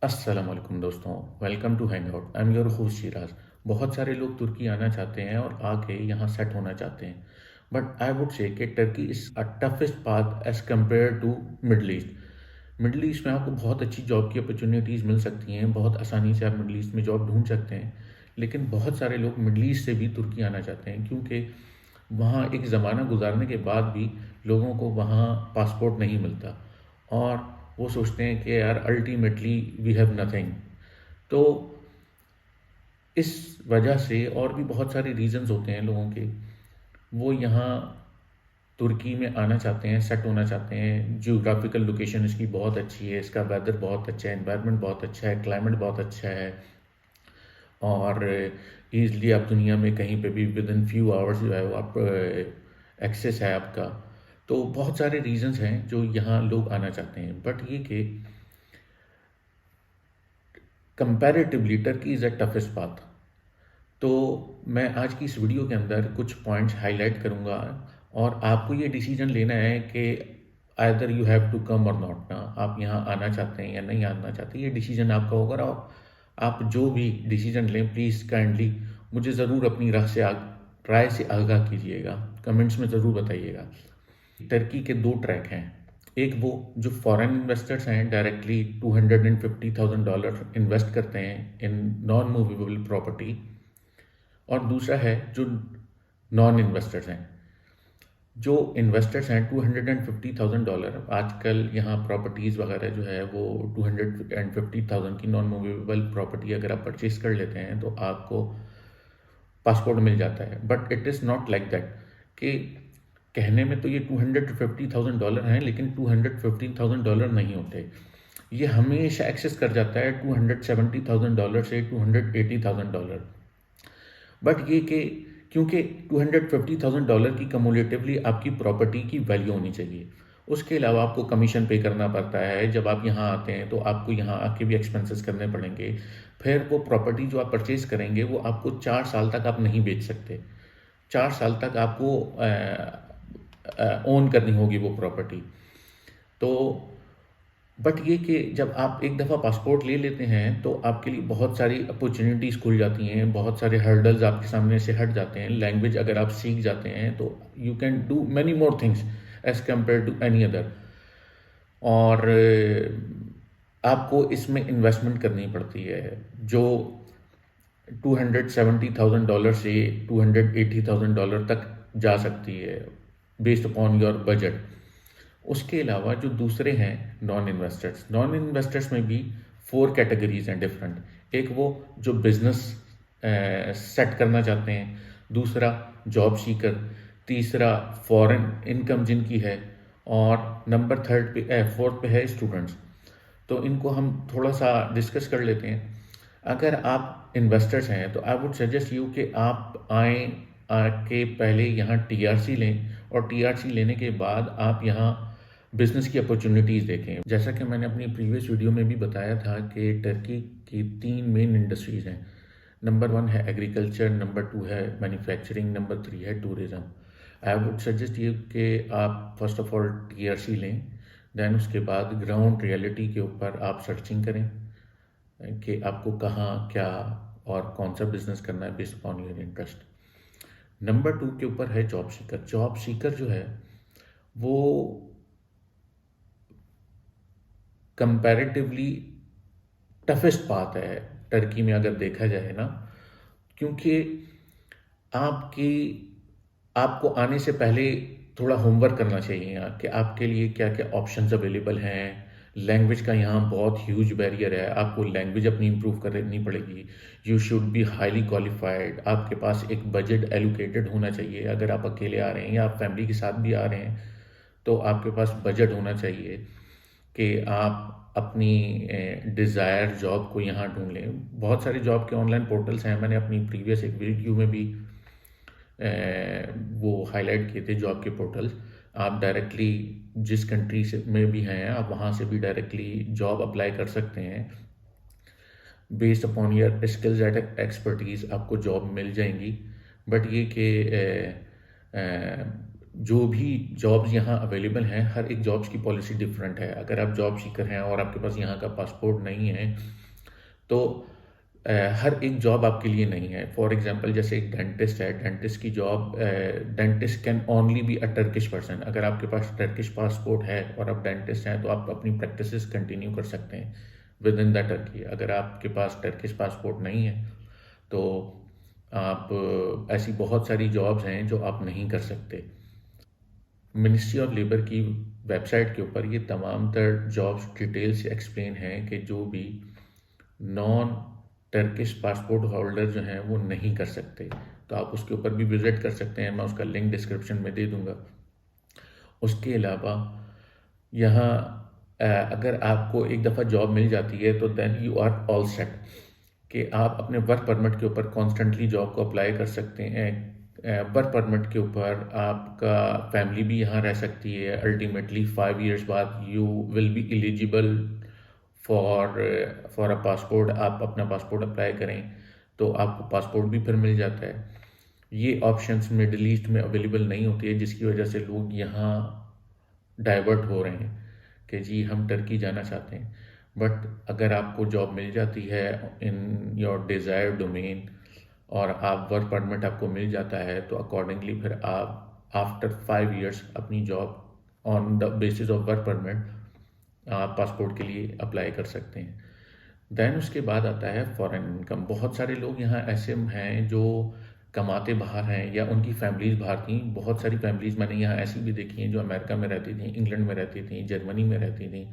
अस्सलाम वालेकुम दोस्तों, welcome to hang out. I am your host Shiraz. बहुत सारे लोग तुर्की आना चाहते हैं और आके यहाँ सेट होना चाहते हैं, but I would say that Turkey is a toughest path as compared to Middle East. Middle East में आपको बहुत अच्छी जॉब की अपॉर्चुनिटीज़ मिल सकती हैं, बहुत आसानी से आप मिडल ईस्ट में जॉब ढूंढ सकते हैं। लेकिन बहुत सारे लोग मिडल ईस्ट से भी तुर्की आना चाहते हैं, क्योंकि वहाँ एक ज़माना गुजारने के बाद भी लोगों को वहाँ पासपोर्ट नहीं मिलता और वो सोचते हैं कि यार अल्टीमेटली वी हैव नथिंग। तो इस वजह से और भी बहुत सारे रीजंस होते हैं लोगों के, वो यहाँ तुर्की में आना चाहते हैं, सेट होना चाहते हैं। जियोग्राफिकल लोकेशन इसकी बहुत अच्छी है, इसका वेदर बहुत अच्छा है, एनवायरनमेंट बहुत अच्छा है, क्लाइमेट बहुत अच्छा है और ईज़िली आप दुनिया में कहीं पे भी विद इन फ्यू आवर्स जो है वो आप एक्सेस है आपका। तो बहुत सारे रीजंस हैं जो यहाँ लोग आना चाहते हैं, बट ये कि comparatively Turkey is a toughest path. तो मैं आज की इस वीडियो के अंदर कुछ पॉइंट्स हाईलाइट करूंगा और आपको ये डिसीजन लेना है कि either you have to come और नॉट ना, आप यहाँ आना चाहते हैं या नहीं आना चाहते, ये डिसीजन आपका होगा। और आप जो भी डिसीजन लें प्लीज़ काइंडली मुझे ज़रूर अपनी राय से आगाह कीजिएगा, कमेंट्स में ज़रूर बताइएगा। टर्की के दो ट्रैक हैं। एक वो जो फॉरेन इन्वेस्टर्स हैं डायरेक्टली $250,000 इन्वेस्ट करते हैं इन नॉन मूवेबल प्रॉपर्टी, और दूसरा है जो नॉन इन्वेस्टर्स हैं। जो इन्वेस्टर्स हैं $250,000, आजकल यहाँ प्रॉपर्टीज़ वगैरह जो है वो 250,000 की नॉन मूवेबल प्रॉपर्टी अगर आप परचेज कर लेते हैं तो आपको पासपोर्ट मिल जाता है। But it is not like that कि कहने में तो ये $250,000 हैं, लेकिन $250,000 नहीं होते। ये हमेशा एक्सेस कर जाता है $270,000 से $280,000। बट ये कि क्योंकि $250,000 की कम्युलेटिवली आपकी प्रॉपर्टी की वैल्यू होनी चाहिए, उसके अलावा आपको कमीशन पे करना पड़ता है। जब आप यहाँ आते हैं तो आपको यहाँ आके भी एक्सपेंसेस करने पड़ेंगे। फिर वो प्रॉपर्टी जो आप परचेज करेंगे वो आपको 4 साल तक आप नहीं बेच सकते। 4 साल तक आपको ओन करनी होगी वो प्रॉपर्टी। तो बट ये कि जब आप एक दफ़ा पासपोर्ट ले लेते हैं तो आपके लिए बहुत सारी अपॉर्चुनिटीज़ खुल जाती हैं, बहुत सारे हर्डल्स आपके सामने से हट जाते हैं। लैंग्वेज अगर आप सीख जाते हैं तो you can do many more things as compared to any other. और आपको इसमें इन्वेस्टमेंट करनी पड़ती है जो $270,000 से $280,000 तक जा सकती है बेस्ड अपॉन योर बजट। उसके अलावा जो दूसरे हैं नॉन इन्वेस्टर्स में भी 4 कैटेगरीज हैं डिफरेंट। एक वो जो बिजनेस सेट करना चाहते हैं, दूसरा जॉब सीकर, तीसरा फॉरेन इनकम जिनकी है, और नंबर थर्ड पे फोर्थ पे है स्टूडेंट्स। तो इनको हम थोड़ा सा डिस्कस कर लेते हैं। अगर आप इन्वेस्टर्स हैं तो आई वुड सजेस्ट यू कि आप आके पहले यहाँ टीआरसी लें, और टीआरसी लेने के बाद आप यहाँ बिजनेस की अपॉर्चुनिटीज़ देखें। जैसा कि मैंने अपनी प्रीवियस वीडियो में भी बताया था कि टर्की की 3 मेन इंडस्ट्रीज़ हैं। नंबर 1 है एग्रीकल्चर, नंबर 2 है मैन्युफैक्चरिंग, नंबर 3 है टूरिज़्म। आई वुड सजेस्ट ये कि आप फर्स्ट ऑफ ऑल टीआरसी लें, देन उसके बाद ग्राउंड रियलिटी के ऊपर आप सर्चिंग करें कि आपको कहाँ क्या और कौन सा बिजनेस करना है based upon your interest. Number 2 के ऊपर है जॉब सीकर। जॉब सीकर जो है वो कंपैरेटिवली टफेस्ट पाथ है टर्की में अगर देखा जाए ना, क्योंकि आपकी आपको आने से पहले थोड़ा होमवर्क करना चाहिए यहाँ कि आपके लिए क्या क्या ऑप्शंस अवेलेबल हैं। लैंग्वेज का यहाँ बहुत ह्यूज बैरियर है, आपको लैंग्वेज अपनी इम्प्रूव करनी पड़ेगी। You should be highly qualified, आपके पास एक बजट एलोकेटेड होना चाहिए। अगर आप अकेले आ रहे हैं या आप फैमिली के साथ भी आ रहे हैं तो आपके पास बजट होना चाहिए कि आप अपनी डिज़ायर जॉब को यहाँ ढूंढ लें। बहुत सारे जॉब के ऑनलाइन पोर्टल्स हैं, मैंने अपनी प्रीवियस एक वीडियो में भी वो हाईलाइट किए थे जॉब के पोर्टल्स। आप डायरेक्टली जिस कंट्री से में भी हैं आप वहाँ से भी डायरेक्टली जॉब अप्लाई कर सकते हैं। Based upon your skills and expertise आपको जॉब मिल जाएंगी। बट ये कि जो भी जॉब्स यहाँ अवेलेबल हैं, हर एक जॉब्स की पॉलिसी डिफरेंट है। अगर आप जॉब सीकर हैं और आपके पास यहाँ का पासपोर्ट नहीं है, तो हर एक जॉब आपके लिए नहीं है। फॉर एग्जांपल जैसे एक डेंटिस्ट है, डेंटिस्ट की job, dentist can only be a Turkish person. अगर आपके पास टर्किश पासपोर्ट है और आप डेंटिस्ट हैं, तो आप अपनी प्रैक्टिसेस कंटिन्यू कर सकते हैं विद इन द टर्की। अगर आपके पास टर्किश पासपोर्ट नहीं है, तो आप ऐसी बहुत सारी जॉब्स हैं जो आप नहीं कर सकते। मिनिस्ट्री ऑफ लेबर की वेबसाइट के ऊपर ये तमाम तर जॉब्स डिटेल से एक्सप्लेन है कि जो भी नॉन टर्किश पासपोर्ट होल्डर जो हैं वो नहीं कर सकते। तो आप उसके ऊपर भी विज़िट कर सकते हैं, मैं उसका लिंक डिस्क्रिप्शन में दे दूंगा। उसके अलावा यहाँ अगर आपको एक दफ़ा जॉब मिल जाती है, तो then you are all set कि आप अपने वर्क परमिट के ऊपर कॉन्स्टेंटली जॉब को अप्लाई कर सकते हैं। वर्क परमिट के ऊपर आपका फैमिली भी यहाँ रह सकती है। अल्टीमेटली 5 इयर्स बाद you will be eligible for for a passport. आप अपना पासपोर्ट अप्लाई करें तो आपको पासपोर्ट भी फिर मिल जाता है। ये ऑप्शंस मिडिल ईस्ट में अवेलेबल नहीं होती है, जिसकी वजह से लोग यहाँ डाइवर्ट हो रहे हैं कि जी हम टर्की जाना चाहते हैं। बट अगर आपको जॉब मिल जाती है इन योर डिज़ायर्ड डोमेन और आप वर्क परमिट आपको मिल जाता है, तो अकॉर्डिंगली फिर आप आफ्टर 5 इयर्स अपनी job on the basis of work permit आप पासपोर्ट के लिए अप्लाई कर सकते हैं। देन उसके बाद आता है फॉरेन इनकम। बहुत सारे लोग यहाँ ऐसे हैं जो कमाते बाहर हैं या उनकी फैमिलीज बाहर थी। बहुत सारी फैमिलीज मैंने यहाँ ऐसी भी देखी हैं जो अमेरिका में रहती थी, इंग्लैंड में रहती थी, जर्मनी में रहती थी,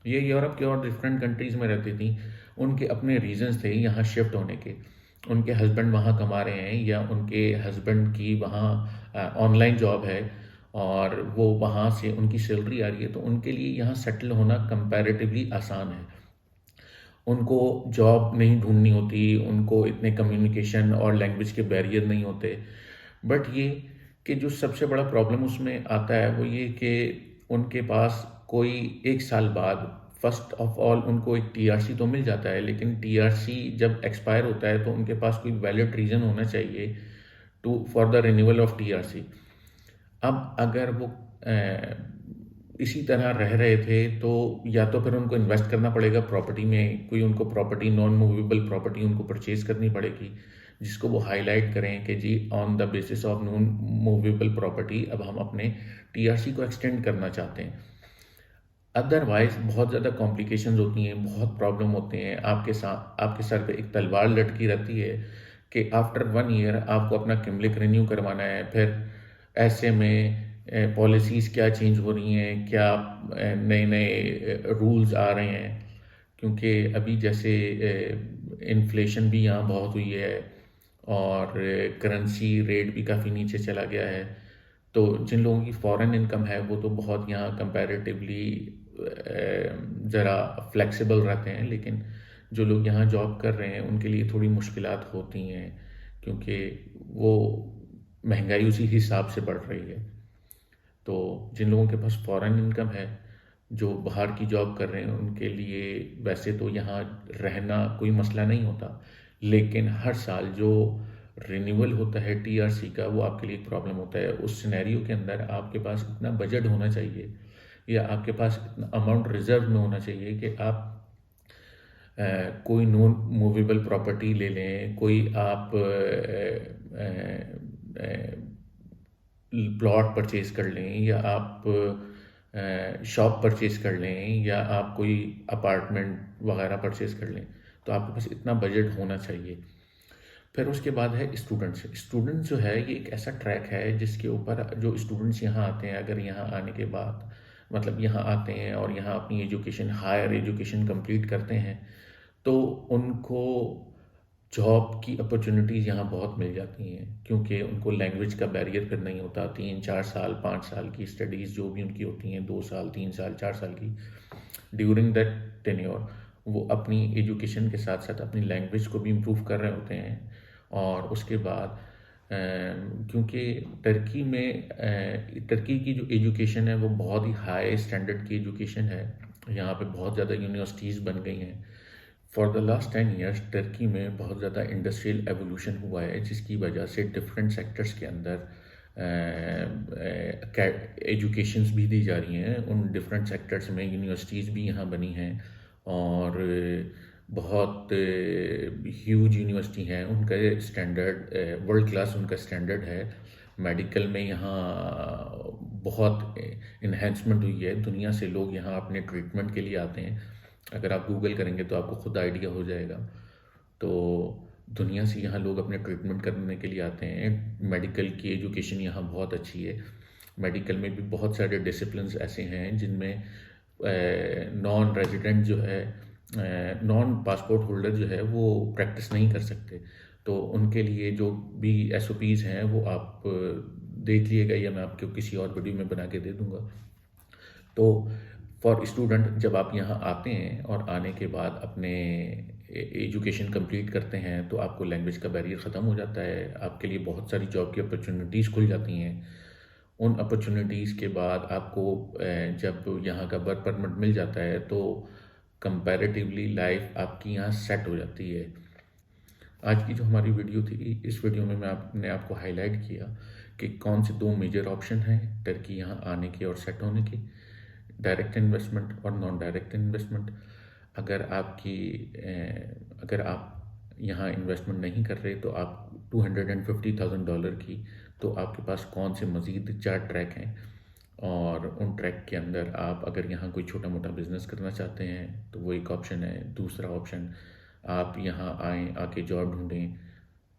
ये यूरोप के और डिफरेंट कंट्रीज़ में रहती थी। उनके अपने रीजंस थे यहाँ शिफ्ट होने के। उनके हस्बैंड वहाँ कमा रहे हैं या उनके हस्बैंड की वहाँ ऑनलाइन जॉब है और वो वहाँ से उनकी सैलरी आ रही है, तो उनके लिए यहाँ सेटल होना कंपैरेटिवली आसान है। उनको जॉब नहीं ढूंढनी होती, उनको इतने कम्युनिकेशन और लैंग्वेज के बैरियर नहीं होते। बट ये कि जो सबसे बड़ा प्रॉब्लम उसमें आता है वो ये कि उनके पास कोई 1 साल बाद फर्स्ट ऑफ ऑल उनको एक टीआरसी तो मिल जाता है, लेकिन टीआरसी जब एक्सपायर होता है तो उनके पास कोई वैलिड रीज़न होना चाहिए to for the renewal of TRC. अब अगर वो इसी तरह रह रहे थे, तो या तो फिर उनको इन्वेस्ट करना पड़ेगा प्रॉपर्टी में, कोई उनको प्रॉपर्टी नॉन मूवेबल प्रॉपर्टी उनको परचेज करनी पड़ेगी, जिसको वो हाईलाइट करें कि जी on the basis of non movable property अब हम अपने टीआरसी को एक्सटेंड करना चाहते हैं। अदरवाइज बहुत ज़्यादा कॉम्प्लिकेशंस होती हैं, बहुत प्रॉब्लम होते हैं। आपके सर पे एक तलवार लटकी रहती है कि आफ्टर 1 ईयर आपको अपना किमलिक रिन्यू करवाना है। फिर ऐसे में पॉलिसीज़ क्या चेंज हो रही हैं, क्या नए नए रूल्स आ रहे हैं, क्योंकि अभी जैसे इन्फ्लेशन भी यहाँ बहुत हुई है और करेंसी रेट भी काफ़ी नीचे चला गया है। तो जिन लोगों की फॉरेन इनकम है वो तो बहुत यहाँ कंपैरेटिवली ज़रा फ्लेक्सिबल रहते हैं, लेकिन जो लोग यहाँ जॉब कर रहे हैं उनके लिए थोड़ी मुश्किलात होती हैं, क्योंकि वो महंगाई उसी हिसाब से बढ़ रही है। तो जिन लोगों के पास फॉरेन इनकम है, जो बाहर की जॉब कर रहे हैं, उनके लिए वैसे तो यहाँ रहना कोई मसला नहीं होता, लेकिन हर साल जो रिन्यूअल होता है टीआरसी का, वो आपके लिए एक प्रॉब्लम होता है। उस सिनेरियो के अंदर आपके पास इतना बजट होना चाहिए या आपके पास इतना अमाउंट रिजर्व में होना चाहिए कि आप कोई नॉन मूवेबल प्रॉपर्टी ले लें, कोई आप प्लॉट परचेज कर लें, या आप शॉप परचेज कर लें, या आप कोई अपार्टमेंट वगैरह परचेज कर लें। तो आपके पास इतना बजट होना चाहिए। फिर उसके बाद है स्टूडेंट्स। स्टूडेंट्स जो है ये एक ऐसा ट्रैक है जिसके ऊपर जो स्टूडेंट्स यहाँ आते हैं, अगर यहाँ आने के बाद मतलब यहाँ आते हैं और यहाँ अपनी एजुकेशन हायर एजुकेशन कंप्लीट करते हैं, तो उनको जॉब की अपॉर्चुनिटीज़ यहाँ बहुत मिल जाती हैं, क्योंकि उनको लैंग्वेज का बैरियर फिर नहीं होता। 3 4 साल 5 साल की स्टडीज़ जो भी उनकी होती हैं, 2 साल 3 साल 4 साल की, ड्यूरिंग दैट टेन्योर वो अपनी एजुकेशन के साथ साथ अपनी लैंग्वेज को भी इम्प्रूव कर रहे होते हैं। और उसके बाद क्योंकि टर्की की जो एजुकेशन है वो बहुत ही हाई स्टैंडर्ड की एजुकेशन है। यहाँ पे बहुत ज़्यादा यूनिवर्सिटीज़ बन गई हैं। For the last 10 years Turkey में बहुत ज़्यादा इंडस्ट्रियल एवोल्यूशन हुआ है, जिसकी वजह से डिफरेंट सेक्टर्स के अंदर एजुकेशंस भी दी जा रही हैं उन डिफरेंट सेक्टर्स में। यूनिवर्सिटीज़ भी यहाँ बनी हैं और बहुत ह्यूज यूनिवर्सिटी हैं, उनका स्टैंडर्ड वर्ल्ड क्लास उनका स्टैंडर्ड है। मेडिकल में यहाँ बहुत इन्हेंसमेंट हुई है, दुनिया से लोग यहाँ अपने ट्रीटमेंट के लिए आते हैं। अगर आप गूगल करेंगे तो आपको खुद आइडिया हो जाएगा। तो दुनिया से यहाँ लोग अपने ट्रीटमेंट करने के लिए आते हैं। मेडिकल की एजुकेशन यहाँ बहुत अच्छी है। मेडिकल में भी बहुत सारे डिसिप्लिन्स ऐसे हैं जिनमें नॉन रेजिडेंट जो है, नॉन पासपोर्ट होल्डर जो है वो प्रैक्टिस नहीं कर सकते। तो उनके लिए जो भी एसओपीज़ हैं वो आप देख लीजिएगा, या मैं आपको किसी और वीडियो में बना के दे दूँगा। तो फॉर स्टूडेंट, जब आप यहाँ आते हैं और आने के बाद अपने एजुकेशन कंप्लीट करते हैं तो आपको लैंग्वेज का बैरियर ख़त्म हो जाता है, आपके लिए बहुत सारी जॉब की अपॉर्चुनिटीज़ खुल जाती हैं। उन अपॉर्चुनिटीज़ के बाद आपको जब यहाँ का वर्क परमिट मिल जाता है तो कंपैरेटिवली लाइफ आपकी यहाँ सेट हो जाती है। आज की जो हमारी वीडियो थी, इस वीडियो में मैं आपको हाईलाइट किया कि कौन से दो मेजर ऑप्शन हैं टर्की यहाँ आने के और सेट होने के, डायरेक्ट इन्वेस्टमेंट और नॉन डायरेक्ट इन्वेस्टमेंट। अगर आप यहाँ इन्वेस्टमेंट नहीं कर रहे तो आप $250,000 की, तो आपके पास कौन से मज़ीद 4 ट्रैक हैं, और उन ट्रैक के अंदर आप अगर यहाँ कोई छोटा मोटा बिज़नेस करना चाहते हैं तो वो एक ऑप्शन है। दूसरा ऑप्शन, आप यहाँ आएँ, आके जॉब ढूँढें।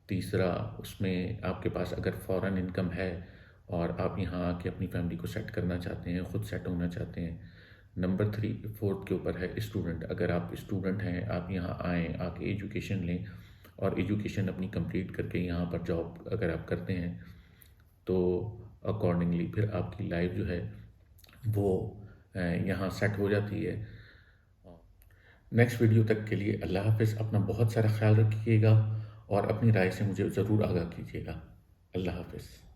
तीसरा, उसमें आपके पास अगर फ़ॉरेन इनकम है और आप यहाँ आके अपनी फैमिली को सेट करना चाहते हैं, ख़ुद सेट होना चाहते हैं। नंबर 3 फोर्थ के ऊपर है स्टूडेंट। अगर आप स्टूडेंट हैं, आप यहाँ आएँ, आके एजुकेशन लें और एजुकेशन अपनी कंप्लीट करके यहाँ पर जॉब अगर आप करते हैं तो अकॉर्डिंगली फिर आपकी लाइफ जो है वो यहाँ सेट हो जाती है। नेक्स्ट वीडियो तक के लिए अल्लाह हाफ़िज़। अपना बहुत सारा ख्याल रखिएगा और अपनी राय से मुझे ज़रूर आगाह कीजिएगा। अल्लाह हाफ़िज़।